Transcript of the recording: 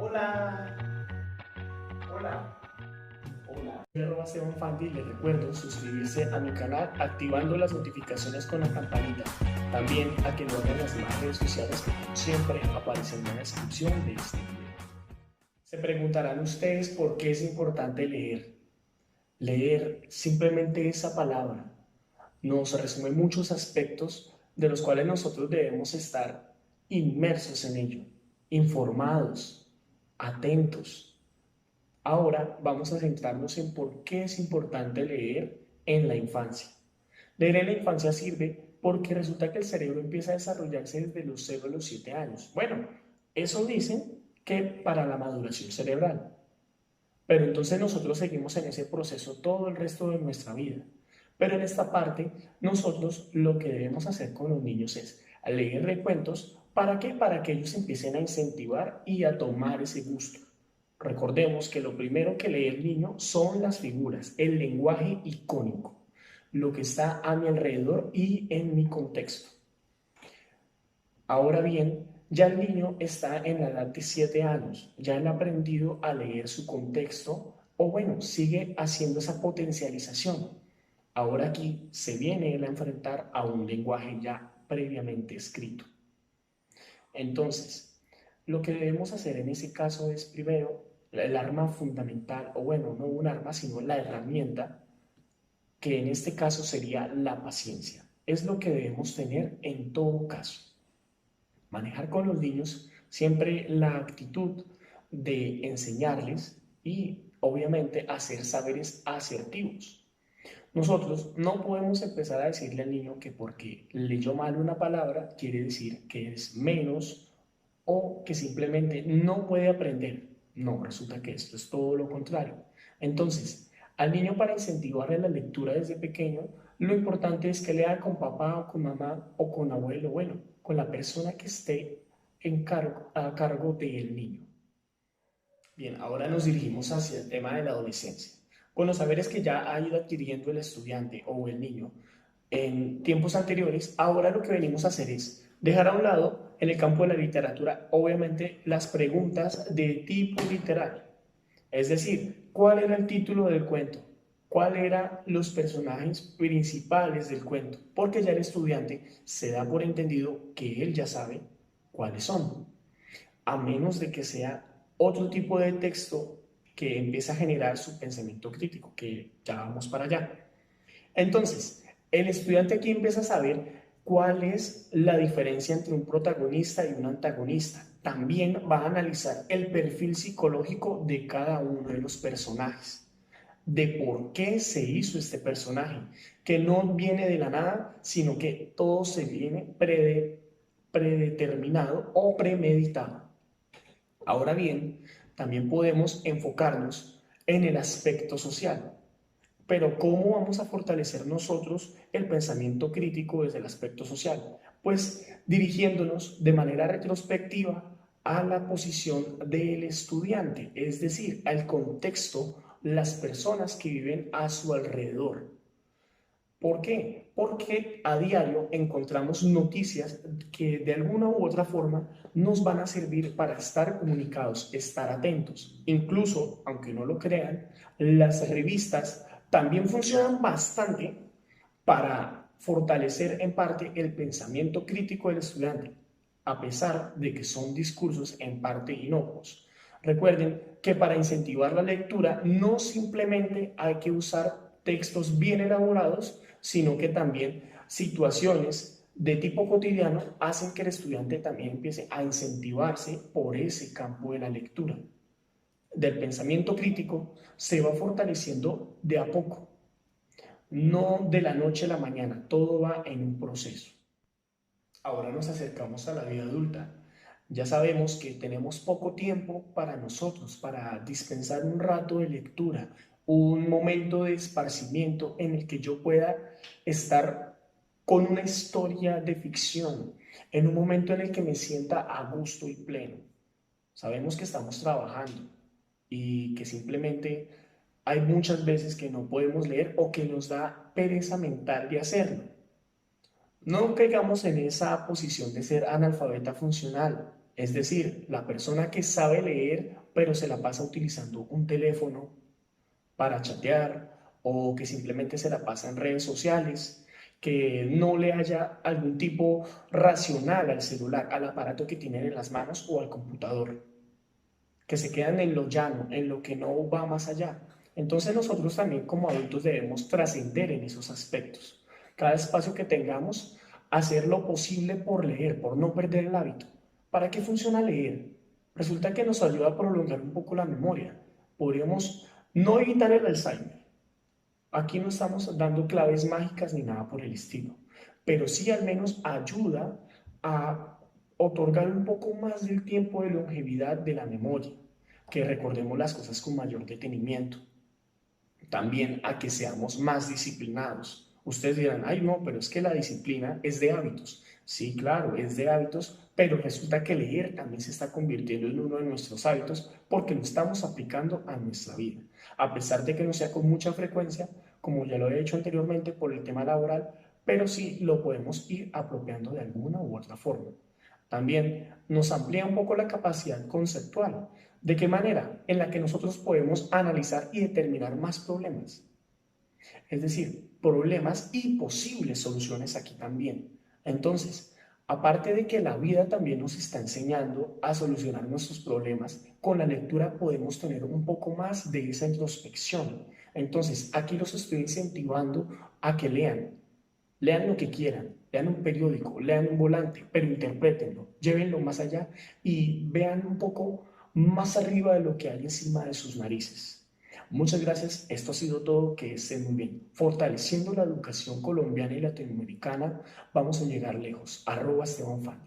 Hola, hola, hola. Esteban Fandi, les recuerdo suscribirse a mi canal activando las notificaciones con la campanita. También a que lo hagan las demás redes sociales que como siempre aparecen en la descripción de este video. Se preguntarán ustedes por qué es importante leer. Leer simplemente esa palabra nos resume muchos aspectos de los cuales nosotros debemos estar inmersos en ello, informados, atentos. Ahora vamos a centrarnos en por qué es importante leer en la infancia. Leer en la infancia sirve porque resulta que el cerebro empieza a desarrollarse desde los 0 a los 7 años. Bueno, eso dicen que para la maduración cerebral. Pero entonces nosotros seguimos en ese proceso todo el resto de nuestra vida. Pero en esta parte, nosotros lo que debemos hacer con los niños es leer recuentos. ¿Para qué? Para que ellos empiecen a incentivar y a tomar ese gusto. Recordemos que lo primero que lee el niño son las figuras, el lenguaje icónico, lo que está a mi alrededor y en mi contexto. Ahora bien, ya el niño está en la edad de 7 años, ya han aprendido a leer su contexto o bueno, sigue haciendo esa potencialización. Ahora aquí se viene él a enfrentar a un lenguaje ya previamente escrito. Entonces, lo que debemos hacer en ese caso es primero el arma fundamental, o bueno, no un arma, sino la herramienta, que en este caso sería la paciencia. Es lo que debemos tener en todo caso. Manejar con los niños siempre la actitud de enseñarles y obviamente hacer saberes asertivos. Nosotros no podemos empezar a decirle al niño que porque leyó mal una palabra quiere decir que es menos o que simplemente no puede aprender. No, resulta que esto es todo lo contrario. Entonces, al niño para incentivarle la lectura desde pequeño, lo importante es que lea con papá o con mamá o con abuelo, bueno, con la persona que esté a cargo del niño. Bien, ahora nos dirigimos hacia el tema de la adolescencia. Con los saberes que ya ha ido adquiriendo el estudiante o el niño en tiempos anteriores, ahora lo que venimos a hacer es dejar a un lado en el campo de la literatura, obviamente, las preguntas de tipo literal. Es decir, ¿cuál era el título del cuento? ¿Cuáles eran los personajes principales del cuento? Porque ya el estudiante se da por entendido que él ya sabe cuáles son, a menos de que sea otro tipo de texto que empiece a generar su pensamiento crítico, que ya vamos para allá. Entonces, el estudiante aquí empieza a saber cuál es la diferencia entre un protagonista y un antagonista. También va a analizar el perfil psicológico de cada uno de los personajes, de por qué se hizo este personaje, que no viene de la nada, sino que todo se viene predeterminado o premeditado. Ahora bien, también podemos enfocarnos en el aspecto social. Pero ¿cómo vamos a fortalecer nosotros el pensamiento crítico desde el aspecto social? Pues dirigiéndonos de manera retrospectiva a la posición del estudiante, es decir, al contexto, las personas que viven a su alrededor. ¿Por qué? Porque a diario encontramos noticias que de alguna u otra forma nos van a servir para estar comunicados, estar atentos. Incluso, aunque no lo crean, las revistas también funcionan bastante para fortalecer en parte el pensamiento crítico del estudiante, a pesar de que son discursos en parte inocuos. Recuerden que para incentivar la lectura no simplemente hay que usar textos bien elaborados, sino que también situaciones de tipo cotidiano hacen que el estudiante también empiece a incentivarse por ese campo de la lectura. Del pensamiento crítico se va fortaleciendo de a poco, no de la noche a la mañana, todo va en un proceso. Ahora nos acercamos a la vida adulta. Ya sabemos que tenemos poco tiempo para nosotros, para dispensar un rato de lectura, un momento de esparcimiento en el que yo pueda estar con una historia de ficción, en un momento en el que me sienta a gusto y pleno. Sabemos que estamos trabajando y que simplemente hay muchas veces que no podemos leer o que nos da pereza mental de hacerlo. No caigamos en esa posición de ser analfabeta funcional. Es decir, la persona que sabe leer, pero se la pasa utilizando un teléfono para chatear o que simplemente se la pasa en redes sociales, que no le haya algún tipo racional al celular, al aparato que tienen en las manos o al computador, que se quedan en lo llano, en lo que no va más allá. Entonces nosotros también como adultos debemos trascender en esos aspectos. Cada espacio que tengamos, hacer lo posible por leer, por no perder el hábito. ¿Para qué funciona leer? Resulta que nos ayuda a prolongar un poco la memoria. Podríamos no evitar el Alzheimer. Aquí no estamos dando claves mágicas ni nada por el estilo, pero sí al menos ayuda a otorgar un poco más del tiempo de longevidad de la memoria, que recordemos las cosas con mayor detenimiento, también a que seamos más disciplinados. Ustedes dirán, ay no, pero es que la disciplina es de hábitos. Sí, claro, es de hábitos, pero resulta que leer también se está convirtiendo en uno de nuestros hábitos porque lo estamos aplicando a nuestra vida. A pesar de que no sea con mucha frecuencia, como ya lo he hecho anteriormente por el tema laboral, pero sí lo podemos ir apropiando de alguna u otra forma. También nos amplía un poco la capacidad conceptual. ¿De qué manera? En la que nosotros podemos analizar y determinar más problemas. Es decir, problemas y posibles soluciones aquí también. Entonces, aparte de que la vida también nos está enseñando a solucionar nuestros problemas, con la lectura podemos tener un poco más de esa introspección. Entonces, aquí los estoy incentivando a que lean, lean lo que quieran, lean un periódico, lean un volante, pero interprétenlo, llévenlo más allá y vean un poco más arriba de lo que hay encima de sus narices. Muchas gracias, esto ha sido todo, que estén muy bien. Fortaleciendo la educación colombiana y latinoamericana, vamos a llegar lejos. @Esteban Fan.